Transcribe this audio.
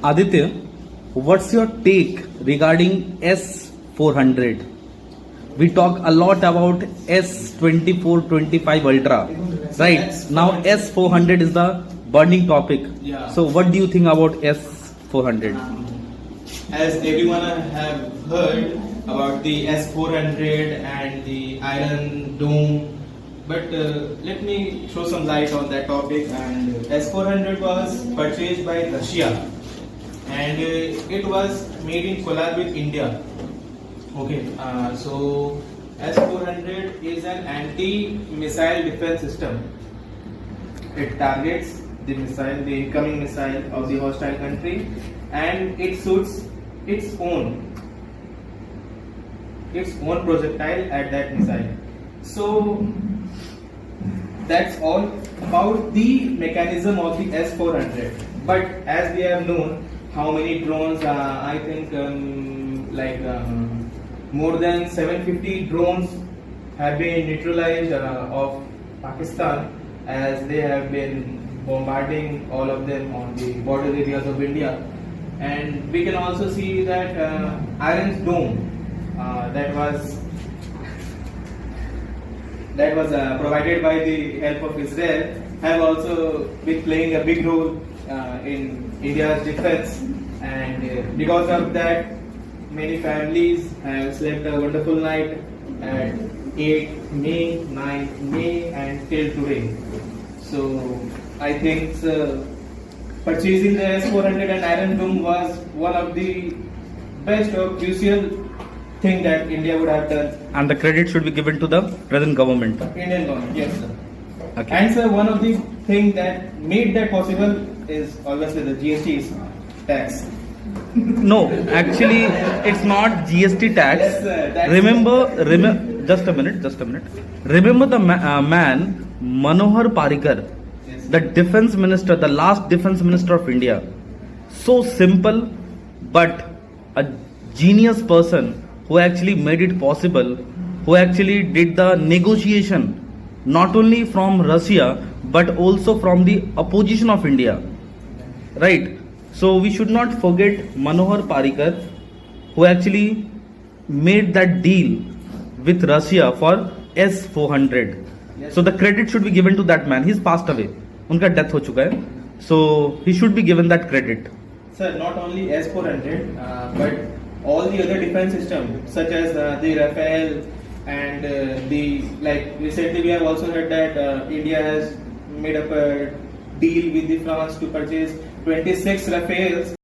Aditya, what's your take regarding S400? We talk a lot about S24, 25 Ultra, right? Now S400 is the burning topic. Yeah. So what do you think about S400? As everyone have heard about the S400 and the Iron Dome, but let me throw some light on that topic. And S400 was purchased by Russia, and it was made in collab with India. Okay, so S400 is an anti-missile defense system. It targets the missile, the incoming missile of the hostile country, and it shoots its own projectile at that missile. So that's all about the mechanism of the S400. But as we have known, how many drones? I think more than 750 drones have been neutralized of Pakistan, as they have been bombarding all of them on the border areas of India. And we can also see that Iron Dome that was provided by the help of Israel have also been playing a big role in India's defense, and because of that, many families have slept a wonderful night at 8 May, 9 May, and till today. So I think purchasing the S400 and Iron Dome was one of the best or crucial thing that India would have done. And the credit should be given to the present government. Indian government, yes sir. Okay. And sir, one of the thing that made that possible is obviously the GST tax. No, actually, it's not GST tax. Yes, sir, that's Remember, just a minute. Remember the man Manohar Parrikar, Yes. the defense minister, the last defense minister of India. So simple, but a genius person who actually made it possible, who actually did the negotiation, not only from Russia, but also from the opposition of India. Right? So we should not forget Manohar Parrikar, who actually made that deal with Russia for S400. Yes. So the credit should be given to that man. He's passed away. उनका death हो चुका है. So he should be given that credit. Sir, not only S400, but all the other defense systems, such as the Rafale and recently we have also heard that India has made up a deal with the France to purchase 26 Rafales